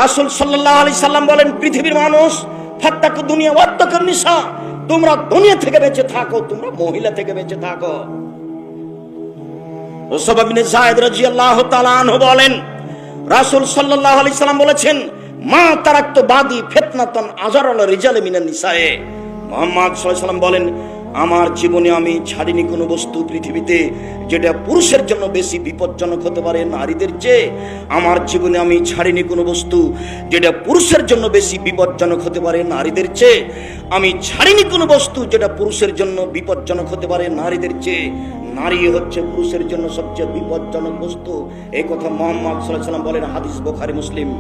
রাসূল সাল্লাল্লাহু আলাইহি সাল্লাম বলেন, পৃথিবীর মানুষ ফাত্তাকু দুনিয়া ওয়াত্তাকুন নিসা, তোমরা দুনিয়া থেকে বেঁচে থাকো, তোমরা মহিলা থেকে বেঁচে থাকো। উসামা বিন যায়েদ রাদিয়াল্লাহু তাআলা আনহু বলেন, রাসূল সাল্লাল্লাহু আলাইহি সাল্লাম বলেছেন, মা তারাকতু বাদি ফিতনাতান আযারাল রিজাল মিনান নিসায়ে। মুহাম্মদ সাল্লাল্লাহু আলাইহি সাল্লাম বলেন, আমার জীবনে আমি ছাড়িনি কোনো বস্তু পৃথিবীতে যেটা পুরুষের জন্য বেশি বিপজ্জনক হতে পারে নারীদের চেয়ে। আমার জীবনে আমি ছাড়িনি কোনো বস্তু যেটা পুরুষের জন্য বেশি বিপজ্জনক হতে পারে নারীদের চেয়ে। আমি ছাড়িনি কোনো বস্তু যেটা পুরুষের জন্য বিপজ্জনক হতে পারে নারীদের চেয়ে। নারী হচ্ছে পুরুষের জন্য সবচেয়ে বিপজ্জনক বস্তু। এই কথা মুহাম্মদ সাল্লাল্লাহু আলাইহি সাল্লাম বলেন, হাদিস বুখারী মুসলিম।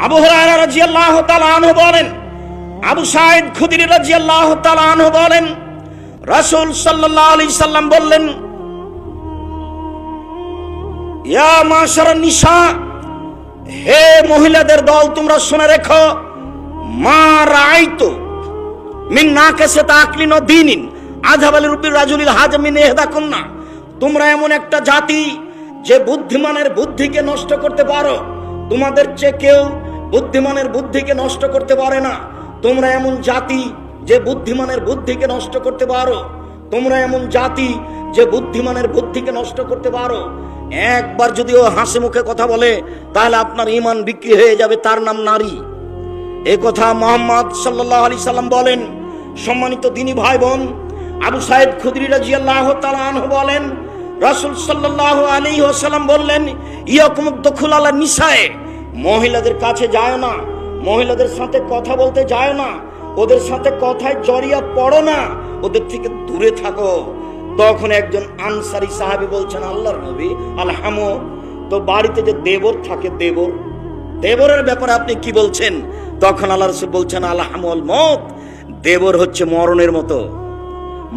আবু হুরায়রা রাদিয়াল্লাহু তাআলা আনহু বলেন, আবু সাঈদ খুদরি রাদিয়াল্লাহু তাআলা আনহু বলেন, রাসূল সাল্লাল্লাহু আলাইহি সাল্লাম বললেন, ইয়া মাশারান নিসা, হে মহিলাদের দল, তোমরা শুনে রেখো, মা রাআইতু মিন নাকাসাত আকলিন ওয়া দীনিন আযহাবাল রুবির রাজুলিল হাজ মিন ইহদাকুন্না। তোমরা এমন একটা জাতি যে বুদ্ধিমানের বুদ্ধিকে নষ্ট করতে পারো, তোমাদের চেয়ে কেউ বুদ্ধিমানের বুদ্ধিকে নষ্ট করতে পারে না। তোমরা এমন জাতি যে বুদ্ধিমানের বুদ্ধিকে নষ্ট করতে পারো, তোমরা এমন জাতি যে বুদ্ধিমানের বুদ্ধিকে নষ্ট করতে পারো। একবার যদি ও হাসি মুখে কথা বলে তাহলে আপনার ঈমান বিক্রি হয়ে যাবে, তার নাম নারী। এই কথা মুহাম্মদ সাল্লাল্লাহু আলাইহি সাল্লাম বলেন। সম্মানিত দ্বীনী ভাই বোন, আবু সাঈদ খুদরি রাদিয়াল্লাহু তাআলা আনহু বলেন, রাসূল সাল্লাল্লাহু আলাইহি ওয়াসাল্লাম বললেন, ইয়াকুম দুখুল আলা নিসায়ে, মহিলাদের কাছে যায় না, মহিলাদের সাথে কথা বলতে যায় না, ওদের সাথে কথায় জড়িয়ে পড়ো না, ওদের থেকে দূরে থাকো। তখন একজন আনসারী সাহাবী বলছেন, আল্লাহর নবী আলহামু, তো বাড়িতে যে দেবর থাকে, দেবরের ব্যাপারে আপনি কি বলছেন? তখন আল্লাহ রাসূল বলছেন, আলহামুল মউত, দেবর হচ্ছে মরণের মতো।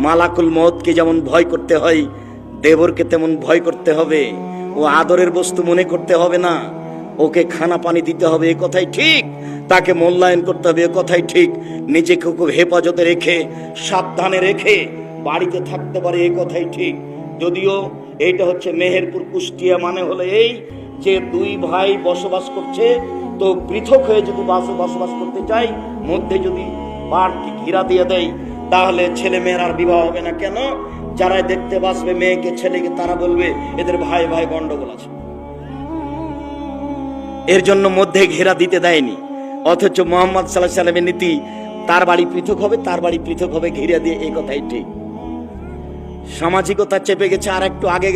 মালাকুল মউতকে যেমন ভয় করতে হয়, দেবরকে তেমন ভয় করতে হবে। ও আদরের বস্তু মনে করতে হবে না, ওকে খানা পানি দিতে হবে, এ কথাই ঠিক। তাকে মূল্যায়ন করতে হবে, এ কথাই ঠিক। নিজেকে খুব হেফাজতে রেখে, সাবধানে রেখে বাড়িতে থাকতে পারে, এ কথাই ঠিক। যদিও এইটা হচ্ছে মেহেরপুর কুষ্টিয়া, মানে হলো এই যে দুই ভাই বসবাস করছে, তো পৃথক হয়ে যদি বসবাস করতে চাই, মধ্যে যদি বাড়তি ঘিরা দিয়ে দেয়, তাহলে ছেলে মেয়ের আর বিবাহ হবে না। কেন? যারা দেখতে বাসবে মেয়েকে ছেলেকে, তারা বলবে এদের ভাই ভাই গন্ডগোল আছে, এর জন্য মধ্যে ঘেরা দিতে দেয়নি। অথচ মুহাম্মদ সাল্লাল্লাহু আলাইহি সাল্লামের নীতি, তার বাড়ি পৃথক হবে, তার বাড়ি পৃথক হবে, ঘিরা দিয়ে, এই কথাই ঠিক। সামাজিকতা চেপে গেছে। আর একটু আগে